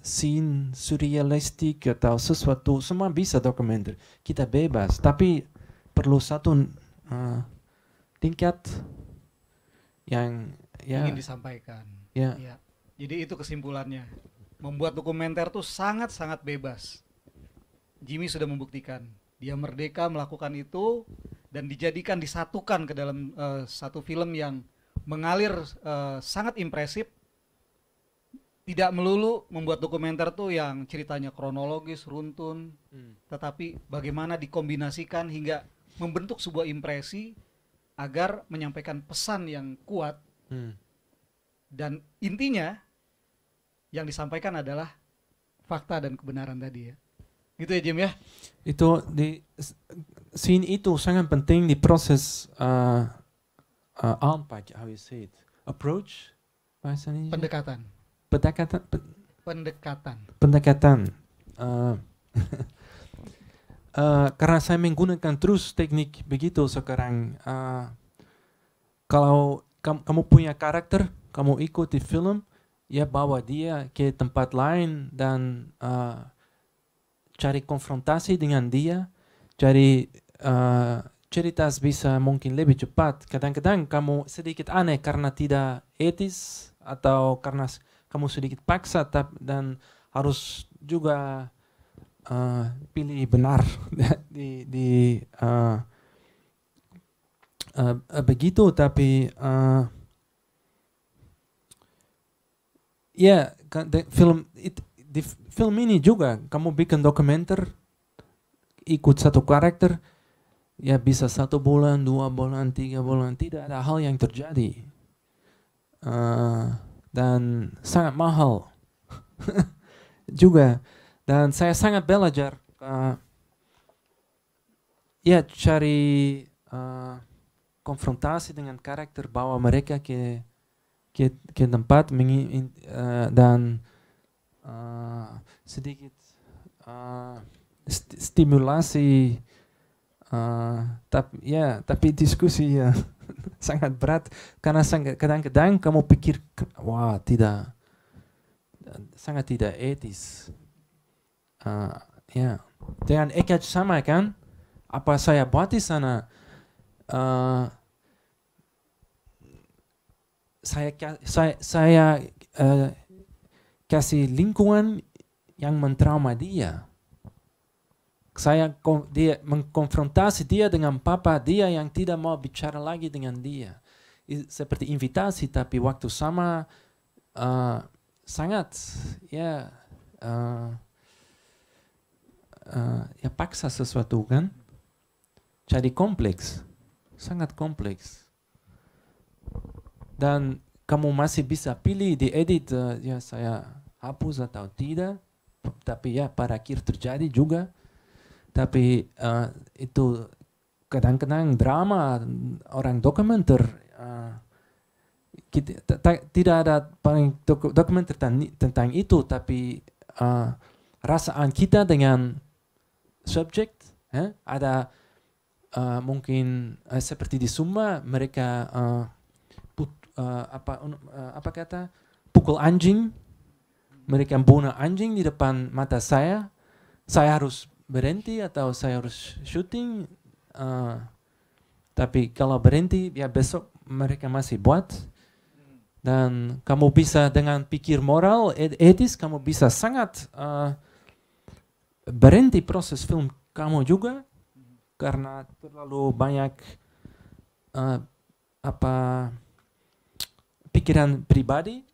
Speaker 3: scene surrealistik atau sesuatu, semua bisa dokumenter. Kita bebas, tapi perlu satu tingkat yang
Speaker 1: ingin disampaikan.
Speaker 3: Ya.
Speaker 1: Ya. Jadi itu kesimpulannya. Membuat dokumenter tuh sangat-sangat bebas. Jimmy sudah membuktikan. Dia merdeka melakukan itu dan disatukan ke dalam satu film yang mengalir sangat impresif. Tidak melulu membuat dokumenter tuh yang ceritanya kronologis, runtun, tetapi bagaimana dikombinasikan hingga membentuk sebuah impresi agar menyampaikan pesan yang kuat. Dan intinya yang disampaikan adalah fakta dan kebenaran tadi ya. Gitu ya Jim ya?
Speaker 3: Itu di scene itu sangat penting di proses how you say it? Approach bahasa Indonesia? Pendekatan. Karena saya menggunakan terus teknik begitu sekarang. Kalau kamu punya karakter, kamu ikuti film, ya bawa dia ke tempat lain dan cari konfrontasi dengan dia, cari cerita bisa mungkin lebih cepat. Kadang-kadang kamu sedikit aneh karena tidak etis atau karena kamu sedikit paksa dan harus juga pilih benar begitu. Tapi di film ini juga kamu bikin dokumenter ikut satu karakter, ya bisa 1 bulan, 2 bulan, 3 bulan, tidak ada hal yang terjadi dan sangat mahal juga. Dan saya sangat belajar cari konfrontasi dengan karakter, bawa mereka ke tempat dan sedikit stimulasi, tapi diskusi ya sangat berat karena kadang-kadang kamu pikir wah sangat tidak etis. Dengan Ekaj sama kan, apa saya buat di sana, saya kasih lingkungan yang mentrauma dia. Saya mengkonfrontasi dia dengan papa dia yang tidak mau bicara lagi dengan dia. Seperti invitasi, tapi waktu sama sangat paksa sesuatu kan. Jadi kompleks, sangat kompleks. Dan kamu masih bisa pilih di edit, saya hapus atau tidak. Tapi pada akhir terjadi juga. Tapi itu kadang-kadang drama orang dokumenter. Tidak ada paling dokumenter tentang itu, tapi rasaan kita dengan subjek, ada mungkin seperti di Sumba mereka pukul anjing, mereka bunuh anjing di depan mata saya harus berhenti atau saya harus syuting, tapi kalau berhenti besok mereka masih buat. Dan kamu bisa dengan pikir moral, etis, kamu bisa sangat berhenti proses film kamu juga karena terlalu banyak pikiran pribadi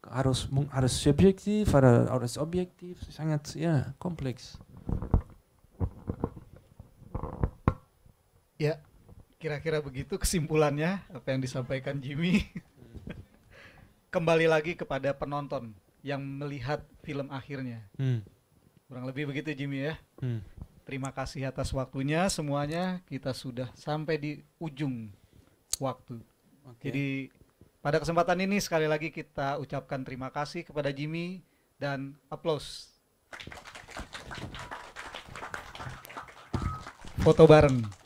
Speaker 3: harus subjektif, harus objektif, sangat ya kompleks.
Speaker 1: Ya, kira-kira begitu kesimpulannya apa yang disampaikan Jimmy. Kembali lagi kepada penonton yang melihat film akhirnya. Kurang lebih begitu Jimmy ya. Terima kasih atas waktunya semuanya. Kita sudah sampai di ujung waktu. Jadi pada kesempatan ini sekali lagi kita ucapkan terima kasih kepada Jimmy dan aplaus. Foto bareng.